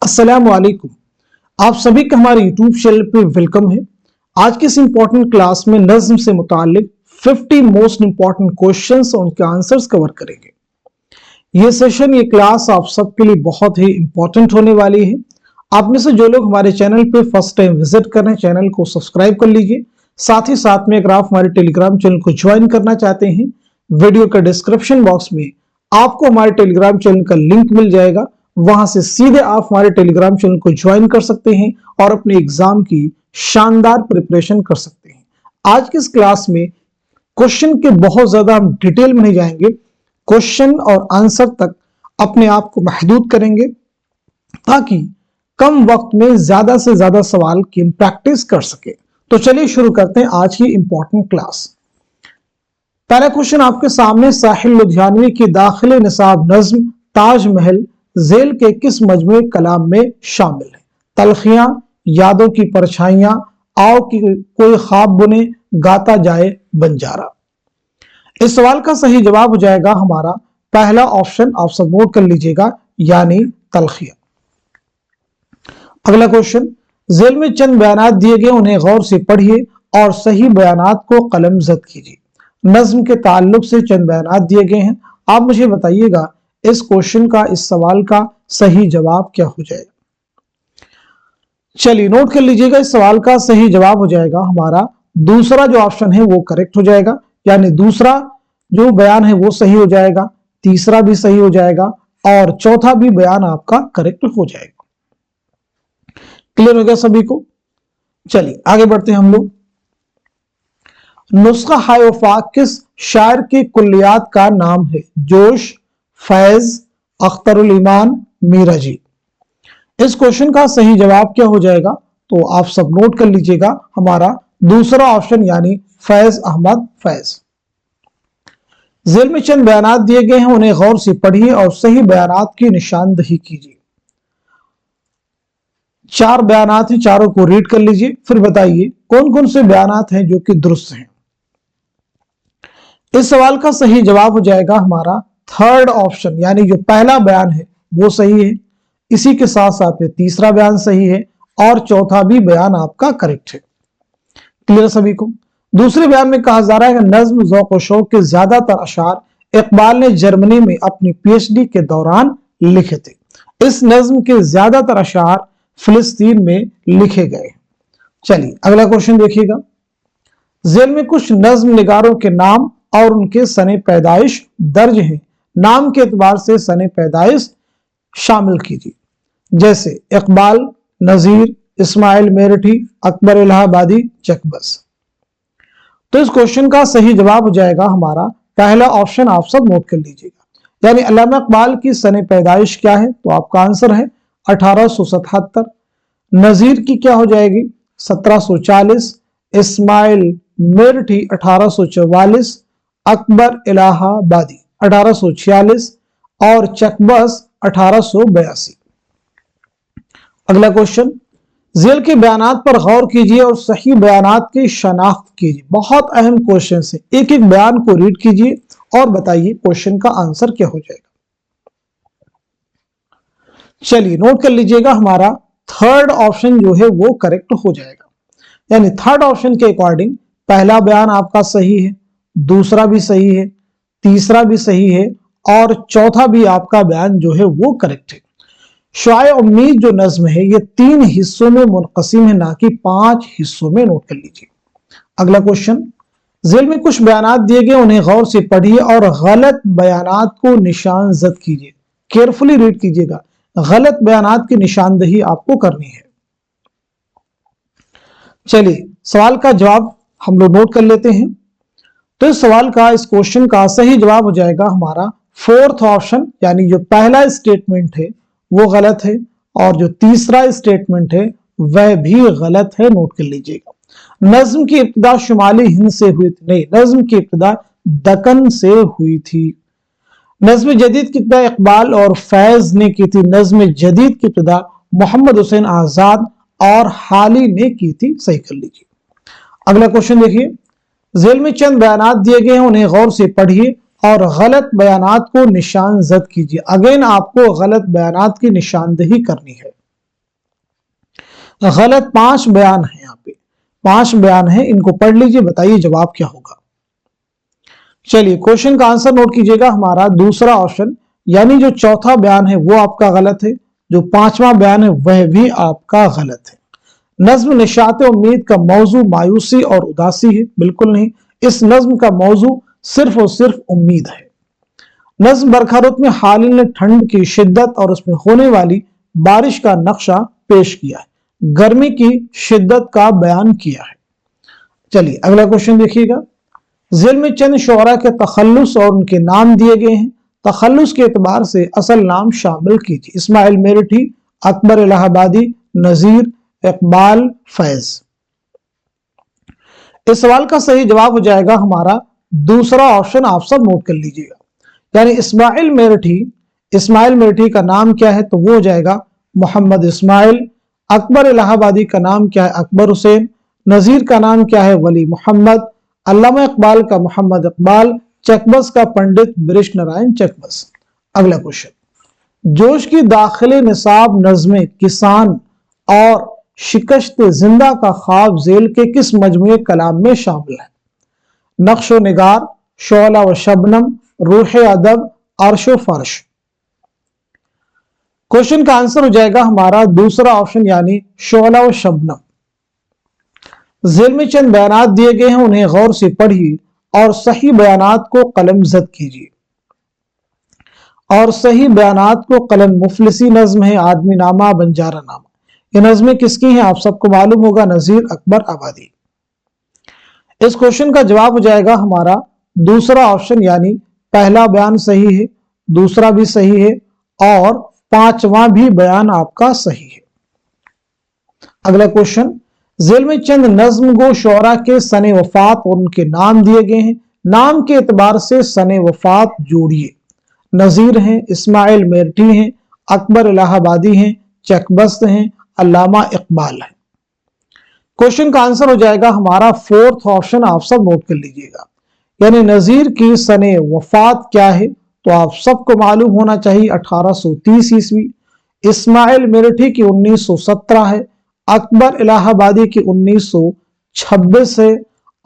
अस्सलाम वालेकुम। आप सभी का हमारे YouTube चैनल पे वेलकम है। आज की इस इंपॉर्टेंट क्लास में नज्म से मुतालिक 50 मोस्ट इंपॉर्टेंट क्वेश्चंस और उनके आंसर्स कवर करेंगे। ये सेशन, ये क्लास आप सबके लिए बहुत ही इंपॉर्टेंट होने वाली है। आप में से जो लोग हमारे चैनल पे फर्स्ट टाइम विजिट कर रहे हैं, चैनल को सब्सक्राइब कर लीजिए। साथ ही साथ में अगर आप हमारे टेलीग्राम चैनल को ज्वाइन करना चाहते हैं, वीडियो के डिस्क्रिप्शन बॉक्स में आपको हमारे टेलीग्राम चैनल का लिंक मिल जाएगा। वहां से सीधे आप हमारे टेलीग्राम चैनल को ज्वाइन कर सकते हैं और अपने एग्जाम की शानदार प्रिपरेशन कर सकते हैं। आज की इस क्लास में क्वेश्चन के बहुत ज्यादा हम डिटेल में नहीं जाएंगे, क्वेश्चन और आंसर तक अपने आप को महदूद करेंगे ताकि कम वक्त में ज्यादा से ज्यादा सवाल की हम प्रैक्टिस कर सके। तो चलिए शुरू करते हैं आज की इंपॉर्टेंट क्लास। पहला क्वेश्चन आपके सामने, साहिल लुधियानवी की दाखिल निसाब नज्म ताजमहल जेल के किस मजमूए कलाम में शामिल है? तलखियां, यादों की परछाइयां, आओ की कोई ख्वाब बुने, गाता जाए बंजारा। इस सवाल का सही जवाब हो जाएगा हमारा पहला ऑप्शन, आप सब नोट कर लीजिएगा, यानी तलखियां। अगला क्वेश्चन, जेल में चंद बयानात दिए गए, उन्हें गौर से पढ़िए और सही बयानात को कलमजद कीजिए। नज्म के ताल्लुक से चंद बयानात दिए गए हैं, आप मुझे बताइएगा इस क्वेश्चन का, इस सवाल का सही जवाब क्या हो जाएगा। चलिए नोट कर लीजिएगा, इस सवाल का सही जवाब हो जाएगा हमारा दूसरा जो ऑप्शन है वो करेक्ट हो जाएगा, यानी दूसरा जो बयान है वो सही हो जाएगा, तीसरा भी सही हो जाएगा और चौथा भी बयान आपका करेक्ट हो जाएगा। क्लियर हो गया सभी को? चलिए आगे बढ़ते हैं हम लोग। नुस्खा हाय वफा किस शायर के कुल्लियात का नाम है? जोश, फैज, अख्तरुल ईमान, मीराजी। इस क्वेश्चन का सही जवाब क्या हो जाएगा? तो आप सब नोट कर लीजिएगा, हमारा दूसरा ऑप्शन यानी फैज अहमद फैज। जेल में चंद बयानात दिए गए हैं, उन्हें गौर से पढ़िए और सही बयानात की निशानदही कीजिए। 4 बयानात हैं, चारों को रीड कर लीजिए, फिर बताइए कौन कौन से बयानात हैं जो कि दुरुस्त हैं। इस सवाल का सही जवाब हो जाएगा हमारा थर्ड ऑप्शन, यानी जो पहला बयान है वो सही है, इसी के साथ साथ में तीसरा बयान सही है और चौथा भी बयान आपका करेक्ट है। क्लियर सभी को? दूसरे बयान में कहा जा रहा है कि नज्म ज़ौक़ व शौक़ के ज्यादातर अशार इकबाल ने जर्मनी में अपनी पीएचडी के दौरान लिखे थे। इस नज्म के ज्यादातर अशार फिलिस्तीन में लिखे गए। चलिए अगला क्वेश्चन देखिएगा। जेल में कुछ नज्म निगारों के नाम और उनके सने पैदाइश दर्ज हैं, नाम के एतबार से सने पैदाइश शामिल कीजिए। जैसे इकबाल, नजीर, इस्माइल मेरठी, अकबर इलाहाबादी, चकबस। तो इस क्वेश्चन का सही जवाब हो जाएगा हमारा पहला ऑप्शन, आप सब नोट कर लीजिएगा, यानी अल्लामा इकबाल की सने पैदाइश क्या है? तो आपका आंसर है 1877। नजीर की क्या हो जाएगी? 1740। इस्माइल मेरठी 1844, अकबर इलाहाबादी 1846 और चकबस 1882। अगला क्वेश्चन, जेल के बयानात पर गौर कीजिए और सही बयानात की शनाख्त कीजिए। बहुत अहम क्वेश्चन है, एक एक बयान को रीड कीजिए और बताइए क्वेश्चन का आंसर क्या हो जाएगा। चलिए नोट कर लीजिएगा, हमारा थर्ड ऑप्शन जो है वो करेक्ट हो जाएगा, यानी थर्ड ऑप्शन के अकॉर्डिंग पहला बयान आपका सही है, दूसरा भी सही है, तीसरा भी सही है और चौथा भी आपका बयान जो है वो करेक्ट है। शुआए उम्मीद जो नज्म है ये 3 हिस्सों में मुनक़सिम है, ना कि 5 हिस्सों में। नोट कर लीजिए। अगला क्वेश्चन, जेल में कुछ बयानात दिए गए, उन्हें गौर से पढ़िए और गलत बयानात को निशानजद कीजिए। केयरफुली रीड कीजिएगा, गलत बयानात की निशानदही आपको करनी है। चलिए सवाल का जवाब हम लोग नोट कर लेते हैं। तो इस सवाल का, इस क्वेश्चन का सही जवाब हो जाएगा हमारा फोर्थ ऑप्शन, यानी जो पहला स्टेटमेंट है वो गलत है और जो तीसरा स्टेटमेंट है वह भी गलत है। नोट कर लीजिएगा। नज्म की इब्तिदा शुमाली हिंद से हुई थी, नहीं, नज्म की इब्तिदा दक्कन से हुई थी। नज्म जदीद की इब्तिदा इकबाल और फैज ने की थी। नज्म जदीद की इब्तिदा मोहम्मद हुसैन आजाद और हाली ने की थी। सही कर लीजिए। अगला क्वेश्चन देखिए, जेल में चंद बयानात दिए गए हैं, उन्हें गौर से पढ़िए और गलत बयानात को निशानजद कीजिए। अगेन आपको गलत बयानात की निशानदही करनी है। गलत 5 बयान है, यहाँ पे 5 बयान है, इनको पढ़ लीजिए, बताइए जवाब क्या होगा। चलिए क्वेश्चन का आंसर नोट कीजिएगा, हमारा दूसरा ऑप्शन यानी जो चौथा बयान है वो आपका गलत है, जो 5वां बयान है वह भी आपका गलत है। नज्म निशात उम्मीद का मौजू मायूसी और उदासी है, बिल्कुल नहीं, इस नज्म का मौजू सिर्फ और सिर्फ उम्मीद है। नज्म बरखा रुत में हालिल ने ठंड की शिद्दत और उसमें होने वाली बारिश का नक्शा पेश किया है, गर्मी की शिद्दत का बयान किया है। चलिए अगला क्वेश्चन देखिएगा, ज़िल में चंद शोरा के तखल्लुस और उनके नाम दिए गए हैं, तखल्लुस के एतबार से असल नाम शामिल कीजिए। इस्माइल मेरठी, अकबर इलाहाबादी, नजीर, इकबाल, फैज। इस सवाल का सही जवाब हो जाएगा हमारा दूसरा ऑप्शन, आप सब नोट कर लीजिएगा, यानी इस्माइल मेरठी का नाम क्या है, तो वो हो जाएगा मोहम्मद इस्माइल। अकबर इलाहाबादी का नाम क्या है, अकबर हुसैन। नजीर का नाम क्या है, वली मोहम्मद। अल्लामा इकबाल का मोहम्मद इकबाल। चकबस का पंडित बृष नारायण चकबस। अगला क्वेश्चन, जोश की दाखिले निसाब नज़्में किसान और शिकस्त जिंदा का ख्वाब झेल के किस मजमूए कलाम में शामिल है? नक्शो निगार, शोला व शबनम, रूह अदब, अर्शो फर्श। क्वेश्चन का आंसर हो जाएगा हमारा दूसरा ऑप्शन यानी शोला व शबनम। ज़ेल में चंद बयानात दिए गए हैं, उन्हें गौर से पढ़िए और सही बयानात को कलमजद कीजिए। और सही बयानात को कलम मुफलिसी नज्म है, आदमी नामा, बंजारा नामा। ये नज़में किसकी हैं आप सबको मालूम होगा, नजीर, अकबर, आबादी। इस क्वेश्चन का जवाब हो जाएगा हमारा दूसरा ऑप्शन यानी पहला बयान सही है, दूसरा भी सही है और 5वां भी बयान आपका सही है। अगला क्वेश्चन, ज़ेल में चंद नज्म गो शोरा के सने वफात और उनके नाम दिए गए हैं, नाम के एतबार से सने वफात जोड़िए। नजीर हैं, इस्माइल मेरठी हैं, अकबर इलाहाबादी हैं, चकबस्त हैं, अल्लामा इकबाल है। क्वेश्चन का आंसर हो जाएगा हमारा फोर्थ ऑप्शन, आप सब नोट कर लीजिएगा, यानी नजीर की सने वफात क्या है, तो आप सबको मालूम होना चाहिए 1830 ईस्वी। इस्माइल मेरठी की 1917 है, अकबर इलाहाबादी की 1926 है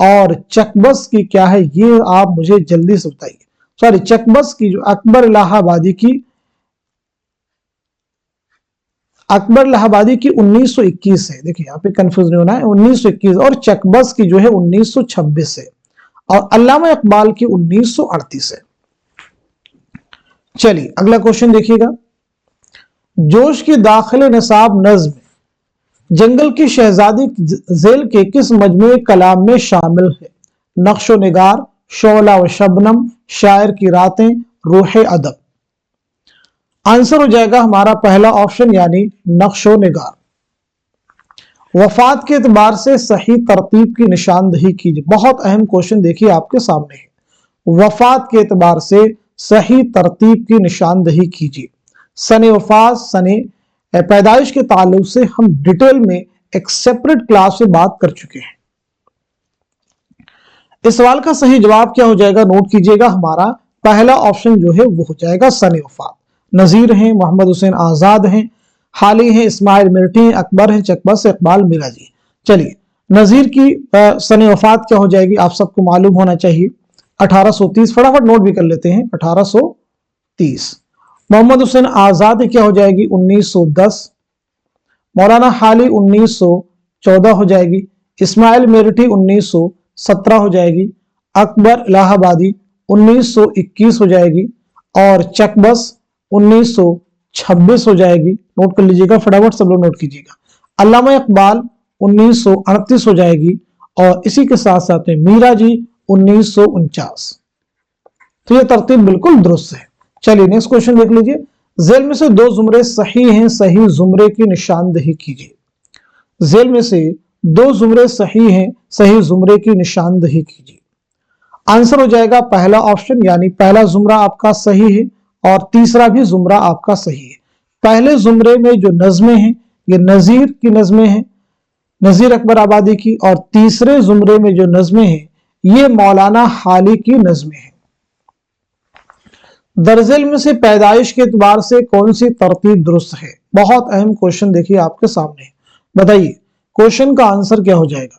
और चकबस की क्या है ये आप मुझे जल्दी से बताइए। सॉरी, चकबस की जो अकबर इलाहाबादी की 1921 है, देखिए यहाँ पे कंफ्यूज नहीं होना है, 1921 और चकबस की जो है 1926 है और अल्लामा इकबाल की 1938 है। चलिए अगला क्वेश्चन देखिएगा, जोश की दाखिले निसाब नज्म जंगल की शहजादी झेल के किस मजमूए कलाम में शामिल है? नक्शो निगार, शोला व शबनम, शायर की रातें, रूह अदब। आंसर हो जाएगा हमारा पहला ऑप्शन यानी नक्शो निगार। वफात के एतबार से सही तरतीब की निशानदही कीजिए। बहुत अहम क्वेश्चन देखिए आपके सामने है, वफात के एतबार से सही तरतीब की निशानदही कीजिए। सने वफात, सने पैदाइश के ताल्लुक से हम डिटेल में एक सेपरेट क्लास में बात कर चुके हैं। इस सवाल का सही जवाब क्या हो जाएगा, नोट कीजिएगा, हमारा पहला ऑप्शन जो है वो हो जाएगा सने वफात। नजीर हैं, मोहम्मद हुसैन आजाद हैं, हाली हैं, इस्माइल मिर्ठी हैं, अकबर हैं, चकबस, इकबाल, मिराजी। चलिए नजीर की सने वफात क्या हो जाएगी आप सबको मालूम होना चाहिए, 1830। फटाफट नोट भी कर लेते हैं, 1830। मोहम्मद हुसैन आजाद क्या हो जाएगी, 1910। मौलाना हाली 1914 हो जाएगी। इस्माइल मेरठी 1917 हो जाएगी। अकबर इलाहाबादी 1921 हो जाएगी और चकबस 1926 हो जाएगी। नोट कर लीजिएगा, फटाफट सब लोग नोट कीजिएगा। अल्लामा इकबाल 1938 हो जाएगी और इसी के साथ साथ में मीरा जी 1949। तो ये तरतीब बिल्कुल दुरुस्त है। चलिए नेक्स्ट क्वेश्चन देख लीजिए, झेल में से 2 जुमरे सही हैं, सही जुमरे की निशानदही कीजिए। झेल में से 2 जुमरे सही हैं, सही जुमरे की निशानदही कीजिए। आंसर हो जाएगा पहला ऑप्शन यानी पहला जुमरा आपका सही है और तीसरा भी जुमरा आपका सही है। पहले जुमरे में जो नज़में हैं ये नजीर की नज़में हैं, नजीर अकबर आबादी की, और तीसरे जुमरे में जो नज़में हैं ये मौलाना हाली की नज़में हैं। दरअसल में से पैदाइश के एतबार से कौन सी तरतीब दुरुस्त है? बहुत अहम क्वेश्चन देखिए आपके सामने। बताइए क्वेश्चन का आंसर क्या हो जाएगा।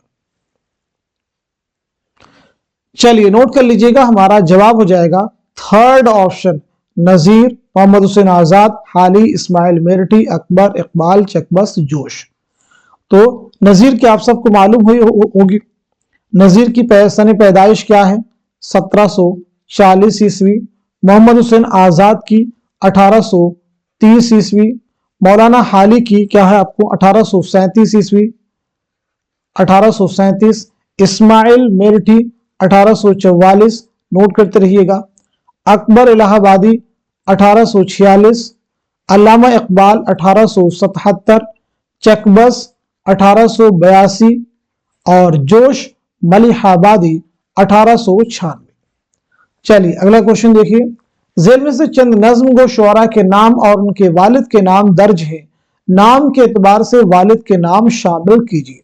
चलिए नोट कर लीजिएगा, हमारा जवाब हो जाएगा थर्ड ऑप्शन, नजीर, मोहम्मद हुसैन आजाद, हाली, इस्माइल मेरठी, अकबर, इकबाल, चकबस्त, जोश। तो नजीर की आप सबको मालूम होगी। नजीर की सन पैदाइश क्या है, 1740 ईस्वी। मोहम्मद हुसैन आजाद की 1830 ईस्वी। मौलाना हाली की क्या है आपको, 1837 ईस्वी, 1837। इस्माइल मेरठी 1844, नोट करते रहिएगा। अकबर इलाहाबादी 1846, अल्लामा इकबाल 1877, चकबस 1882 और जोश मलिहाबादी 1896। चलिए अगला क्वेश्चन देखिए, जेल में से चंद नज्म गो शुअरा के नाम और उनके वालिद के नाम दर्ज हैं, नाम के एतबार से वालिद के नाम शामिल कीजिए।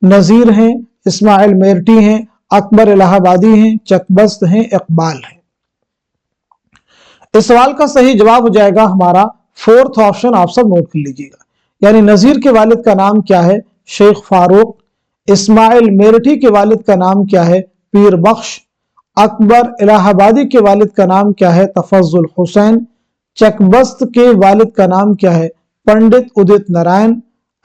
नजीर हैं, इस्माइल मेरठी हैं, अकबर इलाहाबादी हैं, चकबस्त हैं, इकबाल हैं। इस सवाल का सही जवाब हो जाएगा हमारा फोर्थ ऑप्शन, आप सब नोट कर लीजिएगा। यानी नजीर के वालिद का नाम क्या है, शेख फारूक। इस्माइल मेरठी के वालिद का नाम क्या है, पीर बख्श। अकबर इलाहाबादी के वालिद का नाम क्या है, तफज्जुल हुसैन। चकबस्त के वालिद का नाम क्या है, पंडित उदित नारायण।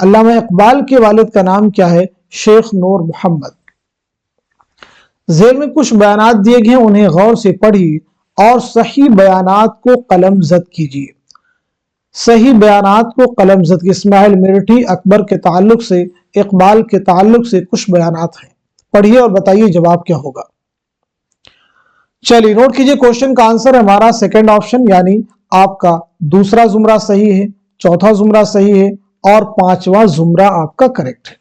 अल्लामा इकबाल के वालिद का नाम क्या है, शेख नूर मोहम्मद। जेल में कुछ बयानात दिए गए, उन्हें गौर से पढ़िए और सही बयानात को कलमजद कीजिए। सही बयानात को कलमजद। इस्माइल मेरठी अकबर के ताल्लुक से, इकबाल के ताल्लुक से कुछ बयानात हैं, पढ़िए और बताइए जवाब क्या होगा। चलिए नोट कीजिए, क्वेश्चन का आंसर है हमारा सेकंड ऑप्शन, यानी आपका दूसरा जुमरा सही है, चौथा जुमरा सही है और पांचवा जुमरा आपका करेक्ट है।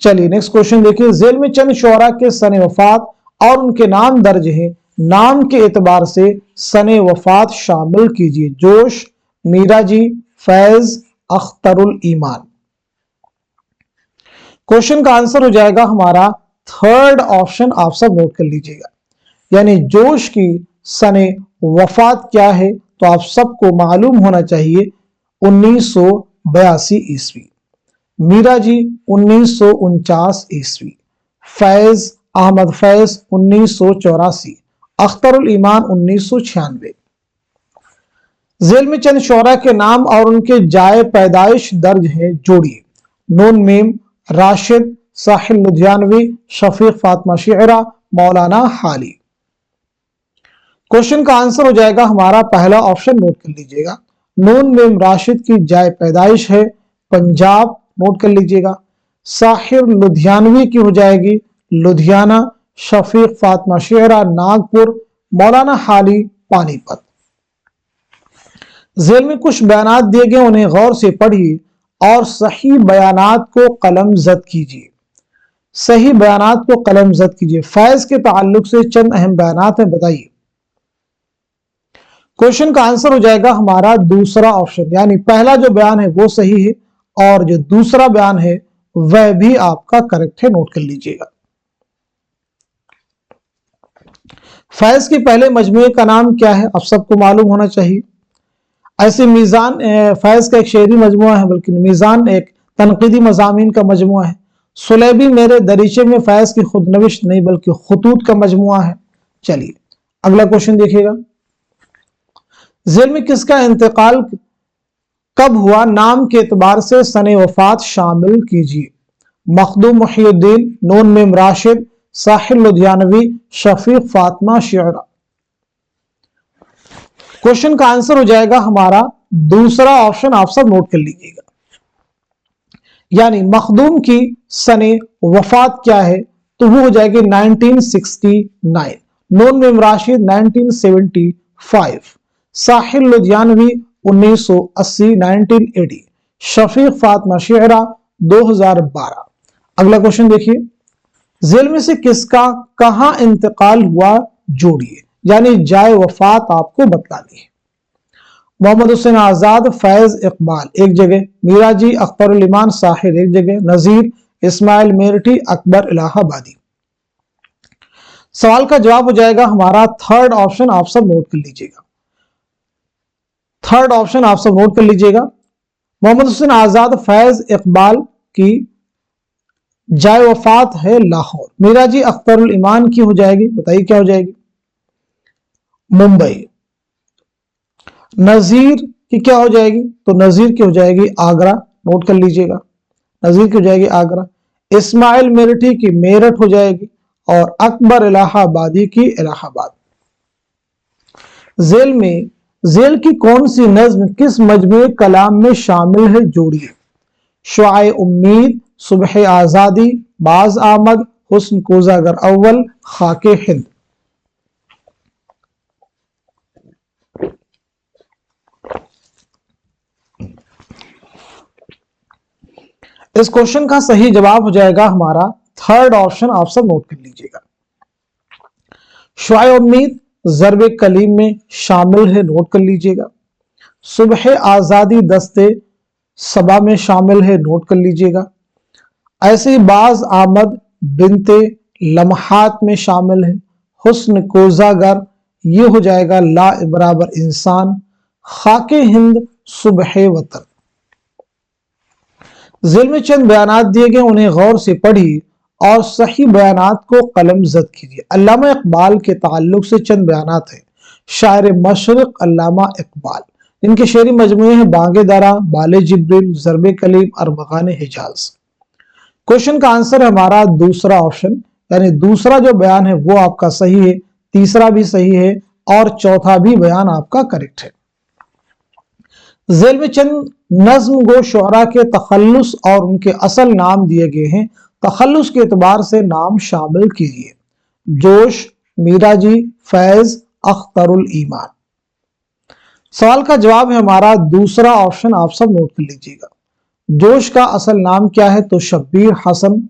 चलिए नेक्स्ट क्वेश्चन देखिए, जेल में चंद शुअरा के सने वफात और उनके नाम दर्ज हैं, नाम के एतबार से सने वफात शामिल कीजिए। जोश, मीरा जी, फैज, अख्तरुल ईमान। क्वेश्चन का आंसर हो जाएगा हमारा थर्ड ऑप्शन, आप सब नोट कर लीजिएगा। यानी जोश की सने वफात क्या है, तो आप सबको मालूम होना चाहिए 1982 ईस्वी। मीरा जी 1949 ईस्वी। फैज अहमद फैज 1984। अख्तरुल ईमान 1996। जेल में चंद शुअरा के नाम और उनके जाए पैदाइश दर्ज है, जोड़िए। नून मीम, राशिद, साहिल लुधियानवी, शफीक फातिमा शेरा, मौलाना हाली। क्वेश्चन का आंसर हो जाएगा हमारा पहला ऑप्शन, नोट कर लीजिएगा। नून मीम राशिद की जाए पैदाइश है पंजाब, नोट कर लीजिएगा। साहिर लुधियानवी की हो जाएगी लुधियाना। शफीक फातिमा शेरा नागपुर। मौलाना हाली पानीपत। जेल में कुछ बयानात दिए गए, उन्हें गौर से पढ़िए और सही बयानात को कलमजद कीजिए। सही बयानात को कलमजद कीजिए। फैज के ताल्लुक से चंद अहम बयानात हैं, बताइए। क्वेश्चन का आंसर हो जाएगा हमारा दूसरा ऑप्शन, यानी पहला जो बयान है वो सही है और जो दूसरा बयान है वह भी आपका करेक्ट है, नोट कर लीजिएगा। फैज के पहले मजमूए का नाम क्या है, आप सबको मालूम होना चाहिए। ऐसे मीजान फैज का एक शेरी मजमुआ है, बल्कि मीजान एक तनकीदी मजामीन का मजमुआ है। सुलेबी मेरे दरीचे में फैज की खुदनविश नहीं बल्कि खुतूत का मजमुआ है। चलिए अगला क्वेश्चन देखिएगा, जेल में किसका इंतकाल कब हुआ, नाम के एतबार से सने वफात शामिल कीजिए। मखदूम मुहियुद्दीन, नून मीम राशिद, साहिल लुधियानवी, शफीक फातिमा शेरा। क्वेश्चन का आंसर हो जाएगा हमारा दूसरा ऑप्शन, आप सब नोट कर लीजिएगा। यानी मखदूम की सने वफात क्या है, तो वो हो जाएगी 1969। नून मीम राशिद 1975। साहिल लुधियानवी 1980 1980। शफीक फातिमा शेरा 2012। अगला क्वेश्चन देखिए, जेल में से किसका कहां इंतकाल हुआ, जोड़िए। यानी जाए वफात आपको बतलानी है। मोहम्मद हुसैन आजाद, फैज, इकबाल एक जगह, मीरा जी, अख्तरुल ईमान, साहिर एक जगह, नजीर, इस्माइल मेरठी, अकबर इलाहाबादी। सवाल का जवाब हो जाएगा हमारा थर्ड ऑप्शन, आप सब नोट कर लीजिएगा। थर्ड ऑप्शन आप सब नोट कर लीजिएगा। मोहम्मद हुसैन आजाद, फैज, इकबाल की जाए वफात है लाहौर। मीरा जी अख्तरुल ईमान की हो जाएगी, बताइए क्या हो जाएगी? मुंबई। नजीर की क्या हो जाएगी? तो नजीर की हो जाएगी आगरा, नोट कर लीजिएगा, नजीर की हो जाएगी आगरा। इस्माइल मेरठी की मेरठ हो जाएगी और अकबर इलाहाबादी की इलाहाबाद। जेल की कौन सी नज्म किस मजमूए कलाम में शामिल है, जोड़िए। शुआए उम्मीद, सुबह आजादी, बाज आमद, हुस्न कोजागर अव्वल, खाके हिंद। इस क्वेश्चन का सही जवाब हो जाएगा हमारा थर्ड ऑप्शन, आप सब नोट कर लीजिएगा। शुआए उम्मीद ज़र्ब कलीम में शामिल है, नोट कर लीजिएगा। सुबह आजादी दस्ते सबा में शामिल है, नोट कर लीजिएगा। ऐसे ही बाज आमद बिनते लम्हात में शामिल है। हुस्न कोजागर ये हो जाएगा ला बराबर इंसान। खाके हिंद सुबह वतन। ज़िल में चंद बयानात दिए गए, उन्हें गौर से पढ़िए और सही बयानात को कलमजद कीजिए। अल्लामा इकबाल के ताल्लुक से चंद बयानात हैं। शायर मशरिक अल्लामा इकबाल, इनके शेरी मजमूए हैं बांगे दरा, बाले जिब्रिल, ज़र्ब कलीम, अरबगान हिजाज। क्वेश्चन का आंसर है हमारा दूसरा ऑप्शन, यानी दूसरा जो बयान है वो आपका सही है, तीसरा भी सही है और चौथा भी बयान आपका करेक्ट है। ज़ेल में चंद नज्म गो शुअरा के तखल्लुस और उनके असल नाम दिए गए हैं। तखल्लुस के एतबार से नाम शामिल कीजिए। जोश, मीरा जी, फैज, अख्तरुल ईमान। सवाल का जवाब है हमारा दूसरा ऑप्शन, आप सब नोट कर लीजिएगा। जोश का असल नाम क्या है? तो शब्बीर हसन।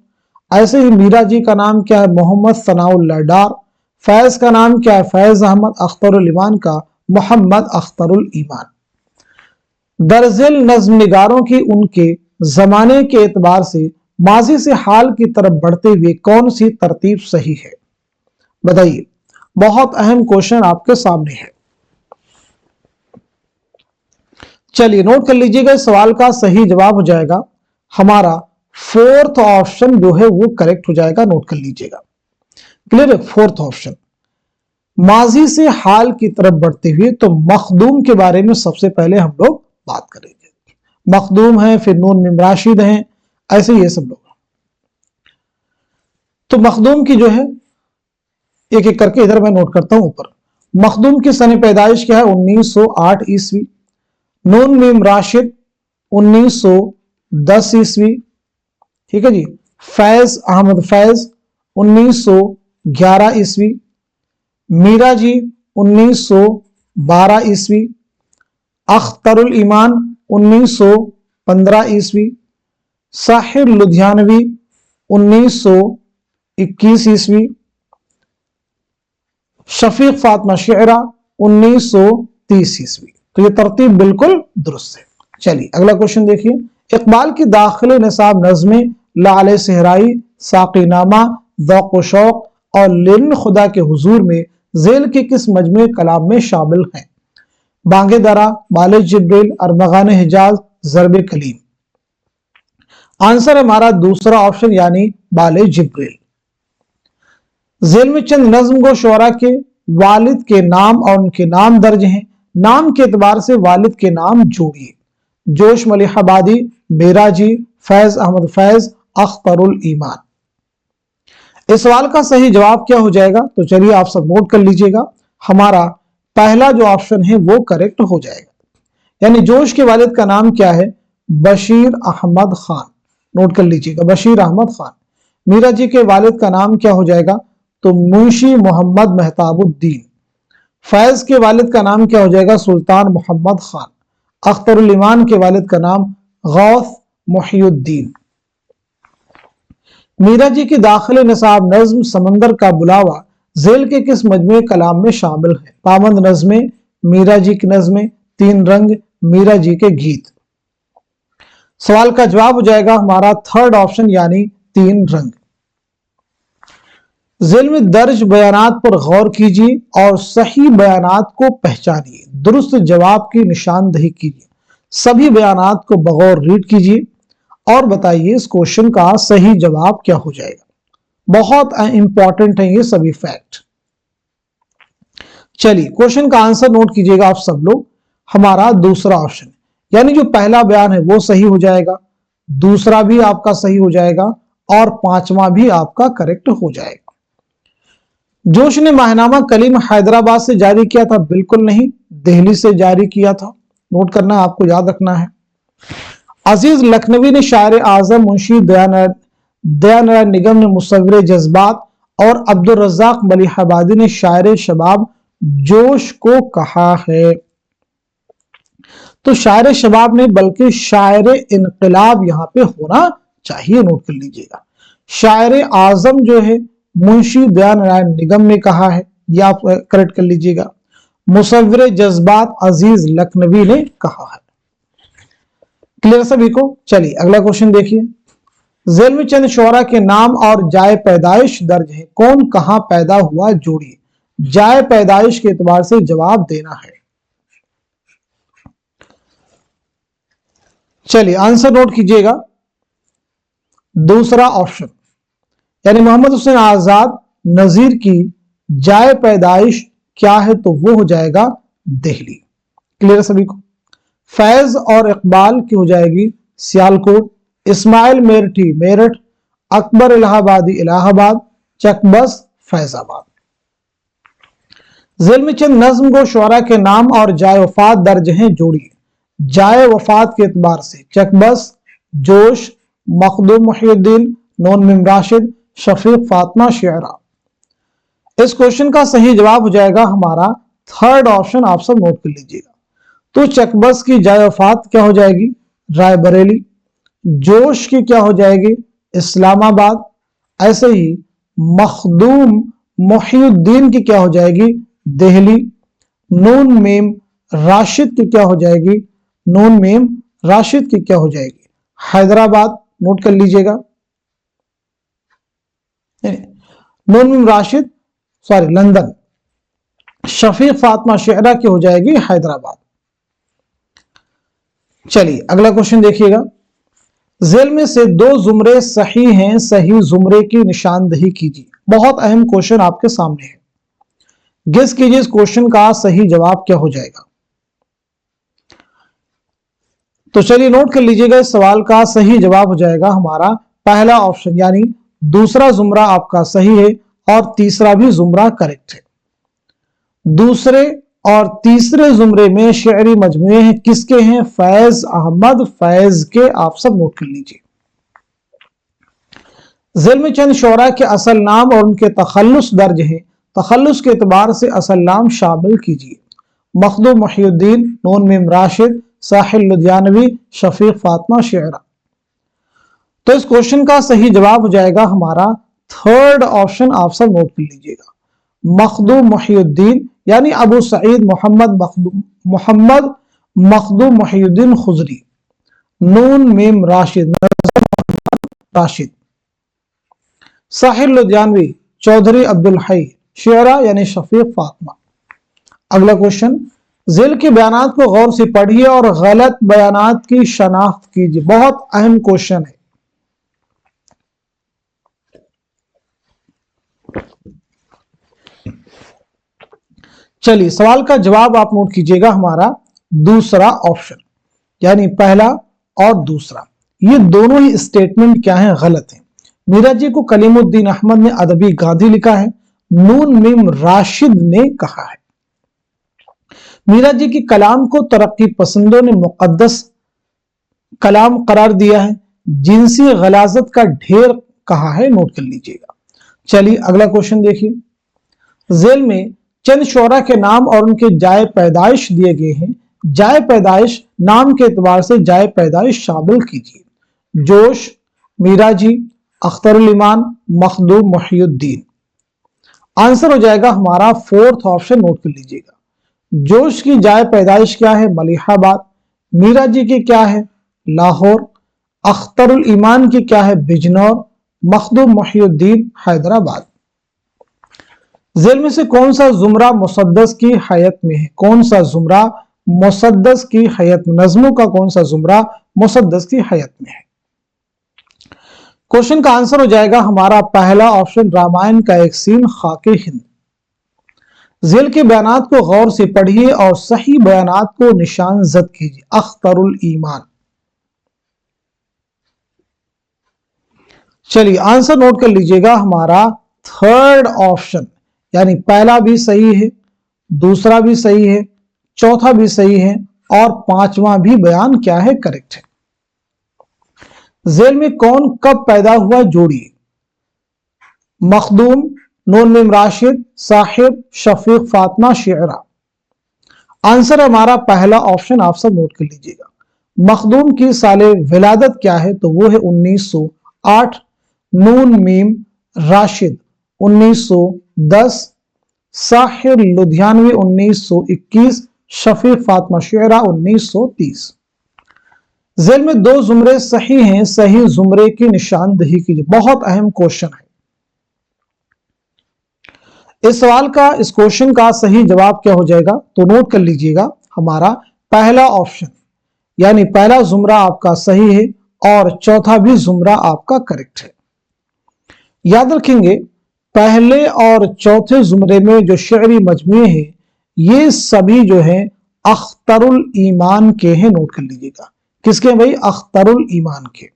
ऐसे ही मीरा जी का नाम क्या है? मोहम्मद सनाउल्लाह डार। फैज का नाम क्या है? फैज अहमद। अख्तरुल ईमान का मोहम्मद अख्तरुल ईमान। दरअसल नज्म निगारों की उनके जमाने के एतबार से माजी से हाल की तरफ बढ़ते हुए कौन सी तरतीब सही है, बताइए। बहुत अहम क्वेश्चन आपके सामने है। चलिए नोट कर लीजिएगा, इस सवाल का सही जवाब हो जाएगा हमारा फोर्थ ऑप्शन जो है वो करेक्ट हो जाएगा, नोट कर लीजिएगा। क्लियर है? फोर्थ ऑप्शन माजी से हाल की तरफ बढ़ते हुए। तो मखदूम के बारे में सबसे पहले हम लोग बात करेंगे। मखदूम है, फिर नून मीम राशिद हैं, ऐसे ये सब लोग। तो मखदूम की जो है एक एक करके इधर मैं नोट करता हूं ऊपर। मखदूम की सन पैदाइश क्या है? 1908 ईस्वी। नून मीम राशिद 1910 ईस्वी। ठीक है जी। फैज अहमद फैज 1911 ईस्वी। मीरा जी 1912 ईस्वी। अख्तरुल ईमान 1915 ईस्वी। साहिर लुधियानवी 1921 ईस्वी। शफीक फातिमा शेरा 1930 ईस्वी। तो ये तरतीब बिल्कुल दुरुस्त है। चलिए अगला क्वेश्चन देखिए। इकबाल की दाखिल निसाब नज़्में लाले सहराई, साक़ीनामा, ज़ौक़ व शौक़ और लिन खुदा के हुजूर में ज़ेल के किस मजमूए कलाम में शामिल हैं? बांगे दरा, बाले जिब्रिल, अरबगान हिजाज, ज़र्ब कलीम। आंसर हमारा दूसरा ऑप्शन यानी बाले जिब्रिल। ज़ेल में चंद नज़्म गो शुअरा के वालिद के नाम और उनके नाम दर्ज हैं। नाम के एतबार से वालिद के नाम जोड़िए। जोश मलिहाबादी, मीरा जी, फैज अहमद फैज, अख्तरुल ईमान। इस सवाल का सही जवाब क्या हो जाएगा? तो चलिए आप सब नोट कर लीजिएगा। हमारा पहला जो ऑप्शन है वो करेक्ट हो जाएगा, यानी जोश के वालिद का नाम क्या है? बशीर अहमद खान। नोट कर लीजिएगा, बशीर अहमद खान। मीरा जी के वालिद का नाम क्या हो जाएगा? तो मुंशी मोहम्मद मेहताबुद्दीन। फैज के वालिद का नाम क्या हो जाएगा? सुल्तान मोहम्मद खान। अख्तरुल ईमान के वालिद का नाम गौस मुहियुद्दीन। मीरा जी की दाखिल निसाब नज्म समंदर का बुलावा ज़ेल के किस मजमूए कलाम में शामिल है? पाबंद नज़में, मीरा जी की नज़में, तीन रंग, मीरा जी के गीत। सवाल का जवाब हो जाएगा हमारा थर्ड ऑप्शन यानी तीन रंग। ज़ेल में दर्ज बयानात पर गौर कीजिए और सही बयानात को पहचानिए। दुरुस्त जवाब की निशानदही कीजिए। सभी बयानात को बगौर रीड कीजिए और बताइए इस क्वेश्चन का सही जवाब क्या हो जाएगा। बहुत इंपॉर्टेंट है ये सभी फैक्ट। चलिए क्वेश्चन का आंसर नोट कीजिएगा आप सब लोग। हमारा दूसरा ऑप्शन, यानी जो पहला बयान है वो सही हो जाएगा, दूसरा भी आपका सही हो जाएगा और पांचवा भी आपका करेक्ट हो जाएगा। जोश ने माहनामा कलीम हैदराबाद से जारी किया था, बिल्कुल नहीं, दिल्ली से जारी किया था। नोट करना, आपको याद रखना है। अजीज लखनवी ने शायर आजम मुंशी दयानंद निगम ने मुसव्विर जज्बात और अब्दुल रज़्ज़ाक मलिहाबादी ने शायर शबाब जोश को कहा है। तो शायर शबाब ने बल्कि शायर इनकलाब यहां पे होना चाहिए, नोट कर लीजिएगा। शायर आजम जो है मुंशी दयानंद निगम ने कहा है, यह आप करेक्ट कर लीजिएगा। मुसव्विर जज्बात अजीज लखनवी ने कहा है। क्लियर सभी को। चलिए अगला क्वेश्चन देखिए। ज़ेल में चंद शोरा के नाम और जाए पैदाइश दर्ज है, कौन कहां पैदा हुआ जोड़िए। जाए पैदाइश के एतबार से जवाब देना है। चलिए आंसर नोट कीजिएगा। दूसरा ऑप्शन, यानी मोहम्मद हुसैन आजाद नजीर की जाए पैदाइश क्या है, तो वो हो जाएगा दिल्ली। क्लियर सभी को। फैज और इकबाल की हो जाएगी सियालकोट, इस्माइल मेरठी मेरठ, अकबर इलाहाबादी इलाहाबाद, चकबस फैजाबाद। ज़ेल में चंद नज्म गो शुअरा के नाम और जाए वफात दर्ज हैं, जोड़िए। जाए वफात के एतबार से चकबस, जोश, मखदूम मुहिउद्दीन, नून मीम राशिद, शफीक फातिमा शेरा। इस क्वेश्चन का सही जवाब हो जाएगा हमारा थर्ड ऑप्शन, आप सब नोट कर लीजिएगा। तो चकबस की जाए वफात क्या हो जाएगी, रायबरेली। जोश की क्या हो जाएगी, इस्लामाबाद। ऐसे ही मखदूम मुहिउद्दीन की क्या हो जाएगी, दिल्ली। नून मीम राशिद की क्या हो जाएगी, नून मीम राशिद की क्या हो जाएगी, हैदराबाद। नोट कर लीजिएगा। नून मीम राशिद लंदन। शफीक फातिमा शेरा की हो जाएगी हैदराबाद। चलिए अगला क्वेश्चन देखिएगा। ज़ेल में से दो जुमरे सही हैं, सही जुमरे की निशानदही कीजिए। बहुत अहम क्वेश्चन आपके सामने है, गेस कीजिए इस क्वेश्चन का सही जवाब क्या हो जाएगा। तो चलिए नोट कर लीजिएगा, इस सवाल का सही जवाब हो जाएगा हमारा पहला ऑप्शन, यानी दूसरा जुमरा आपका सही है और तीसरा भी जुमरा करेक्ट है। दूसरे और तीसरे जुमरे में शेरी मजमूए हैं, किसके हैं, फैज अहमद फैज के। आप सब नोट कर लीजिए। ज़ेल में चंद शोरा के असल नाम और उनके तखल्लुस दर्ज हैं, तखल्लुस के एतबार से असल नाम शामिल कीजिए। मखदूम मुहिउद्दीन, नून मीम राशिद, साहिल लुधियानवी, शफीक फातिमा शेरा। तो इस क्वेश्चन का सही जवाब हो जाएगा हमारा थर्ड ऑप्शन, आप सब नोट कर लीजिएगा। मखदूम मुहिउद्दीन यानी अबू सईद मोहम्मद मखदूम मुहिउद्दीन खुजरी। नून मीम राशिद राशिद। साहिल लुधियानवी चौधरी अब्दुल हई, शेरा यानी शफीक फातिमा। अगला क्वेश्चन, ज़ेल के बयानात को गौर से पढ़िए और गलत बयानात की शनाख्त कीजिए। बहुत अहम क्वेश्चन है। चलिए सवाल का जवाब आप नोट कीजिएगा, हमारा दूसरा ऑप्शन, यानी पहला और दूसरा, ये दोनों ही स्टेटमेंट क्या है, गलत है। मीरा जी को कलीमुद्दीन अहमद ने अदबी गांधी लिखा है, नून मीम राशिद ने कहा है। मीरा जी की कलाम को तरक्की पसंदों ने मुकद्दस कलाम करार दिया है, जिनसी गलाजत का ढेर कहा है। नोट कर लीजिएगा। चलिए अगला क्वेश्चन देखिए। ज़ेल में चंद शोरा के नाम और उनके जाए पैदाइश दिए गए हैं, जाए पैदाइश नाम के एतबार से जाए पैदाइश शामिल कीजिए। जोश, मीरा जी, अख्तरुल ईमान, मखदूम मुहिउद्दीन। आंसर हो जाएगा हमारा फोर्थ ऑप्शन, नोट कर लीजिएगा। जोश की जाए पैदाइश क्या है, मलिहाबाद। मीरा जी की क्या है, लाहौर। अख्तरुल ईमान की क्या है, बिजनौर। मखदूम मुहिउद्दीन हैदराबाद। ज़ेल में से कौन सा जुमरा मुसद्दस की हयत में है, कौन सा जुमरा मुसद्दस की हयत में, नज़्मों का कौन सा जुमरा मुसद्दस की हयत में है। क्वेश्चन का आंसर हो जाएगा हमारा पहला ऑप्शन, रामायण का एक सीन, खाके हिंद। झेल के बयानात को गौर से पढ़िए और सही बयानात को निशान जद कीजिए। अख्तरुल ईमान। चलिए आंसर नोट कर लीजिएगा, हमारा थर्ड ऑप्शन, यानी पहला भी सही है, दूसरा भी सही है, चौथा भी सही है और पांचवा भी बयान क्या है, करेक्ट है। झेल में कौन कब पैदा हुआ, जोड़िए। मखदूम, नून मीम राशिद, साहिब, शफीक, फातिमा, शेरा। आंसर हमारा पहला ऑप्शन, आप सब नोट कर लीजिएगा। मखदूम की साले विलादत क्या है, तो वो है 1908, नून मीम राशिद 1910, साहिर लुधियानवी 1921, शफीक फातिमा शेरा 1930। झेल में दो जुमरे सही हैं, सही जुमरे की निशानदही कीजिए। बहुत अहम क्वेश्चन है। इस सवाल का, इस क्वेश्चन का सही जवाब क्या हो जाएगा, तो नोट कर लीजिएगा, हमारा पहला ऑप्शन, यानी पहला जुमरा आपका सही है और चौथा भी जुमरा आपका करेक्ट है। याद रखेंगे, पहले और चौथे जुमरे में जो शेरी मजमूए हैं, ये सभी जो है अख्तरुल ईमान के हैं। नोट कर लीजिएगा, किसके भाई, अख्तरुल ईमान के।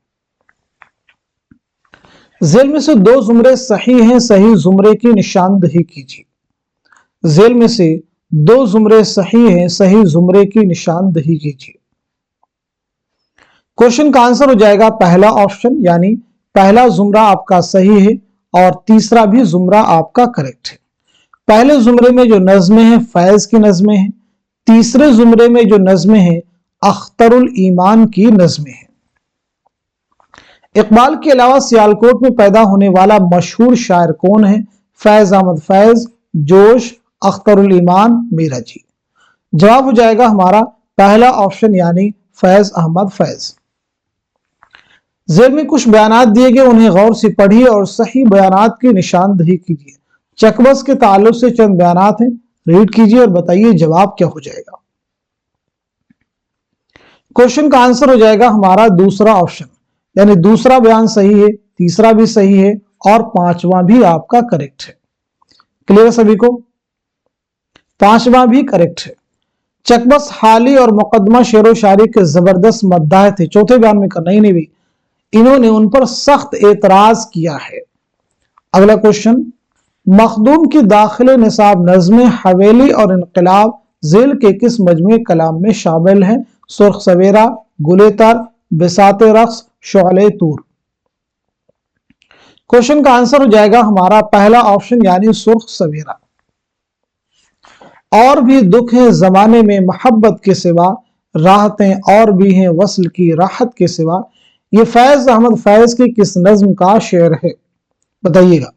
झेल में से दो जुमरे सही हैं, सही जुमरे की निशानदही कीजिए। झेल में से दो जुमरे सही हैं, सही जुमरे की निशानदही कीजिए। क्वेश्चन का आंसर हो जाएगा पहला ऑप्शन, यानी पहला जुमरा आपका सही है और तीसरा भी जुमरा आपका करेक्ट है। पहले जुमरे में जो नज़में हैं फैज की नज़में हैं, तीसरे जुमरे में जो नज़में हैं अख्तरुल ईमान की नज़में हैं। इकबाल के अलावा सियालकोट में पैदा होने वाला मशहूर शायर कौन है, फैज अहमद फैज, जोश, अख्तरुल ईमान, मीरा जी। जवाब हो जाएगा हमारा पहला ऑप्शन, यानी फैज अहमद फैज। जेल में कुछ बयानात दिए गए, उन्हें गौर से पढ़िए और सही बयानात की निशानदही कीजिए। चकबस के ताल्लुक से चंद बयानात हैं, रीड कीजिए और बताइए जवाब क्या हो जाएगा। क्वेश्चन का आंसर हो जाएगा हमारा दूसरा ऑप्शन, यानी दूसरा बयान सही है, तीसरा भी सही है और पांचवा भी आपका करेक्ट है। क्लियर सभी को, पांचवा भी करेक्ट है। चकबस हाली और मुकदमा शेरो शायरी के जबरदस्त मद्दाह थे, चौथे बयान में करना ही नहीं भी, इन्होंने उन पर सख्त एतराज किया है। अगला क्वेश्चन, मखदूम की दाखिल निसाब नज़्म हवेली और इनकलाब जेल के किस मजमूए कलाम में शामिल है, सुर्ख सवेरा, गुलेतर, बिसाते रक्स, शोले तूर। क्वेश्चन का आंसर हो जाएगा हमारा पहला ऑप्शन, यानी सुर्ख सवेरा। और भी दुख है जमाने में मोहब्बत के सिवा, राहतें और भी हैं वस्ल की राहत के सिवा। ये फैज अहमद फैज की किस नज्म का शेर है, बताइएगा।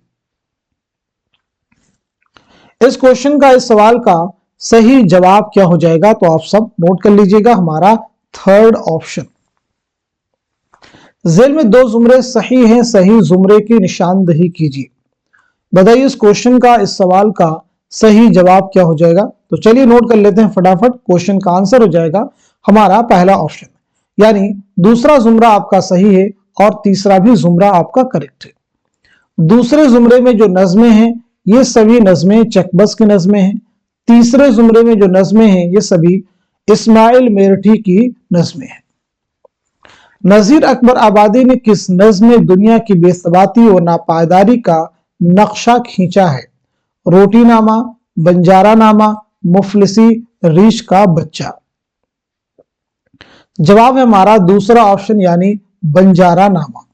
इस क्वेश्चन का, इस सवाल का सही जवाब क्या हो जाएगा, तो आप सब नोट कर लीजिएगा, हमारा थर्ड ऑप्शन। जेल में दो जुमरे सही हैं, सही जुमरे की निशानदही कीजिए। बताइए इस क्वेश्चन का, इस सवाल का सही जवाब क्या हो जाएगा। तो चलिए नोट कर लेते हैं फटाफट। क्वेश्चन का आंसर हो जाएगा हमारा पहला ऑप्शन, यानी दूसरा जुमरा आपका सही है और तीसरा भी जुमरा आपका करेक्ट है। दूसरे जुमरे में जो नज़में हैं ये सभी नज़में चकबस की नज़में हैं। तीसरे जुमरे में जो नज़में हैं ये सभी इस्माइल मेरठी की नज़में हैं। नजीर अकबर आबादी ने किस नज़्म में दुनिया की बेसबाती और नापायदारी का नक्शा खींचा है, रोटी नामा, बंजारा नामा, मुफलिसी, रीछ का बच्चा। जवाब है हमारा दूसरा ऑप्शन, यानी बंजारा नामा।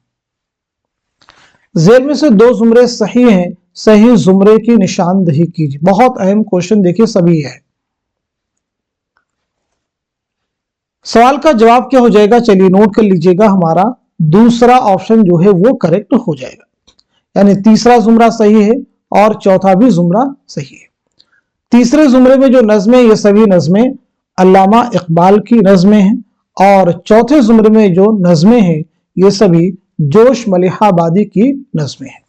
जेल में से दो जुमरे सही हैं, सही जुमरे की निशानदही कीजिए। बहुत अहम क्वेश्चन देखिए सभी है। सवाल का जवाब क्या हो जाएगा, चलिए नोट कर लीजिएगा, हमारा दूसरा ऑप्शन जो है वो करेक्ट हो जाएगा, यानी तीसरा जुमरा सही है और चौथा भी जुमरा सही है। तीसरे जुमरे में जो नज़में, ये सभी नज़में अल्लामा इकबाल की नज़में हैं और चौथे जुमरे में जो नज़में हैं ये सभी जोश मलिहाबादी की नज़में हैं।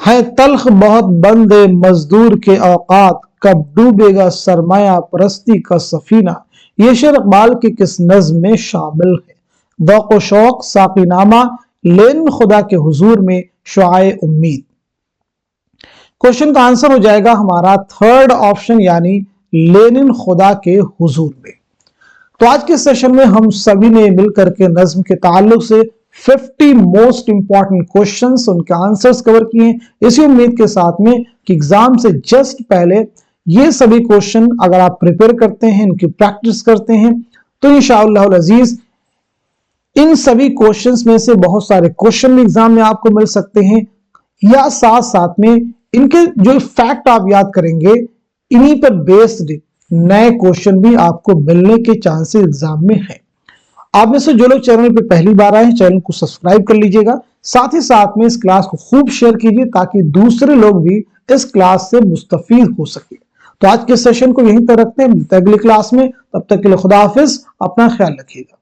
है तल्ख बहुत बंद मजदूर के औकात, कब डूबेगा सरमाया परस्ती का सफीना। ये शेर इकबाल की किस नज़्म में शामिल है, ذوق व शौक, साक़ीनामा, लेनिन खुदा के हुजूर में, शुआए उम्मीद। क्वेश्चन का आंसर हो जाएगा हमारा थर्ड ऑप्शन यानी लेनिन खुदा के हुजूर में। तो आज के सेशन में हम सभी ने मिलकर के नज्म के ताल्लुक से 50 मोस्ट इंपॉर्टेंट क्वेश्चंस, उनके आंसर्स कवर किए हैं, इसी उम्मीद के साथ में कि एग्जाम से जस्ट पहले ये सभी क्वेश्चन अगर आप प्रिपेयर करते हैं, इनकी प्रैक्टिस करते हैं, तो इंशाअल्लाह अजीज इन सभी क्वेश्चंस में से बहुत सारे क्वेश्चन भी एग्जाम में आपको मिल सकते हैं, या साथ साथ में इनके जो फैक्ट आप याद करेंगे, इन्हीं पर बेस्ड नए क्वेश्चन भी आपको मिलने के चांसेस एग्जाम में है। आप में से जो लोग चैनल पे पहली बार आए हैं, चैनल को सब्सक्राइब कर लीजिएगा, साथ ही साथ में इस क्लास को खूब शेयर कीजिए ताकि दूसरे लोग भी इस क्लास से मुस्तफीद हो सके। तो आज के सेशन को यहीं तक रखते हैं, मिलते हैं अगली क्लास में, तब तक के लिए खुदा हाफिज, अपना ख्याल रखिएगा।